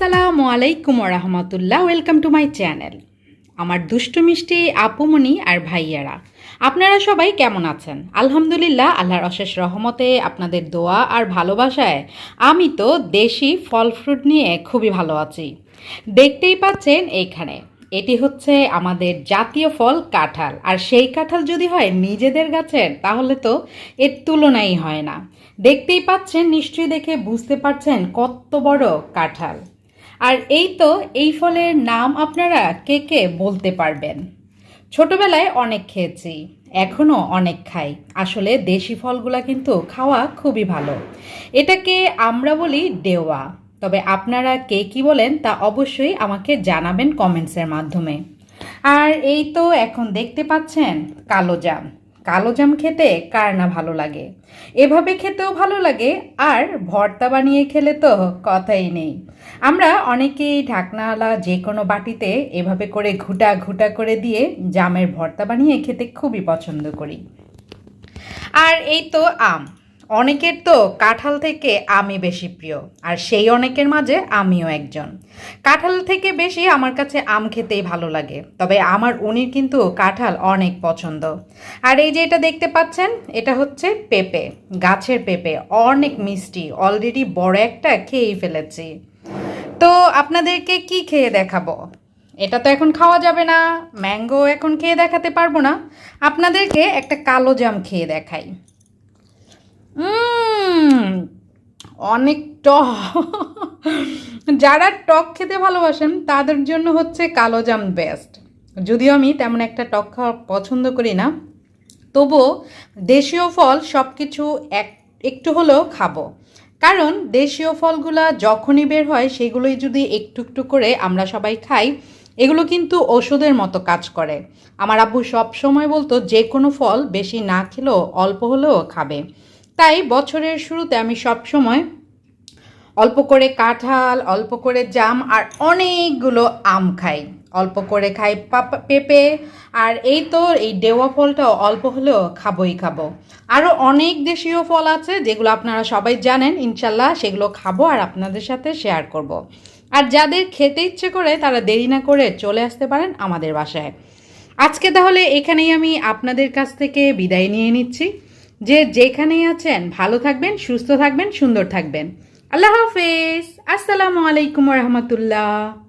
আসসালামু আলাইকুম রহমতুল্লাহ। Welcome to my channel. আমার দুষ্টু মিষ্টি আপুমনি আর ভাইয়ারা, আপনারা সবাই কেমন আছেন? আলহামদুলিল্লাহ, আল্লাহর অশেষ রহমতে আপনাদের দোয়া আর ভালোবাসায় আমি তো দেশি ফল ফ্রুট নিয়ে খুবই ভালো আছি। দেখতেই পাচ্ছেন এইখানে, এটি হচ্ছে আমাদের জাতীয় ফল কাঁঠাল। আর সেই কাঁঠাল যদি হয় নিজেদের গাছের, তাহলে তো এর তুলনাই হয় না। দেখতেই পাচ্ছেন, নিশ্চয়ই দেখে বুঝতে পারছেন কত বড় কাঁঠাল। আর এই তো, এই ফলের নাম আপনারা কে কে বলতে পারবেন? ছোটবেলায় অনেক খেয়েছি, এখনও অনেক খাই। আসলে দেশি ফলগুলা কিন্তু খাওয়া খুবই ভালো। এটাকে আমরা বলি ডেওয়া। তবে আপনারা কে কি বলেন তা অবশ্যই আমাকে জানাবেন কমেন্টসের মাধ্যমে। আর এই তো এখন দেখতে পাচ্ছেন কালো জাম। কালো জাম খেতে কার না ভালো লাগে? এভাবে খেতেও ভালো লাগে, আর ভর্তা বানিয়ে খেলে তো কথাই নেই। আমরা অনেকেই ঢাকনাওয়ালা যে কোনো বাটিতে এভাবে করে ঘুটা ঘুটা করে দিয়ে জামের ভর্তা বানিয়ে খেতে খুবই পছন্দ করি। আর এই তো আম। অনেকের তো কাঁঠাল থেকে আমই বেশি প্রিয়, আর সেই অনেকের মাঝে আমিও একজন। কাঁঠাল থেকে বেশি আমার কাছে আম খেতেই ভালো লাগে, তবে আমার উনির কিন্তু কাঁঠাল অনেক পছন্দ। আর এই যে এটা দেখতে পাচ্ছেন, এটা হচ্ছে পেঁপে, গাছের পেঁপে, অনেক মিষ্টি। অলরেডি বড় একটা খেয়েই ফেলেছি। তো আপনাদেরকে কি খেয়ে দেখাবো? এটা তো এখন খাওয়া যাবে না, ম্যাঙ্গো এখন খেয়ে দেখাতে পারবো না। আপনাদেরকে একটা কালো জাম খেয়ে দেখাই। অনেক টক। যারা টক খেতে ভালোবাসেন তাদের জন্য হচ্ছে কালো জাম বেস্ট। যদিও আমি তেমন একটা টক খাওয়া পছন্দ করি না, তবুও দেশীয় ফল সব কিছু একটু হলেও খাবো। কারণ দেশীয় ফলগুলা যখনই বের হয়, সেগুলোই যদি একটু একটু করে আমরা সবাই খাই, এগুলো কিন্তু ওষুধের মতো কাজ করে। আমার আব্বু সব সময় বলতো যে কোনো ফল বেশি না খেলেও অল্প হলেও খাবে। তাই বছরের শুরুতে আমি সব সময় অল্প করে কাঁঠাল, অল্প করে জাম আর অনেকগুলো আম খাই। অল্প করে খাই পেঁপে, আর এই তো এই ডেওয়া ফলটাও অল্প হলেও খাবোই খাবো। আরও অনেক দেশীয় ফল আছে যেগুলো আপনারা সবাই জানেন, ইনশাল্লাহ সেগুলো খাবো আর আপনাদের সাথে শেয়ার করব। আর যাদের খেতে ইচ্ছে করে তারা দেরি না করে চলে আসতে পারেন আমাদের বাসায়। আজকে তাহলে এখানেই আমি আপনাদের কাছ থেকে বিদায় নিয়ে নিচ্ছি। যে যেখানেই আছেন ভালো থাকবেন, সুস্থ থাকবেন, সুন্দর থাকবেন। আল্লাহ হাফেজ। আসসালামু আলাইকুম রহমতুল্লাহ।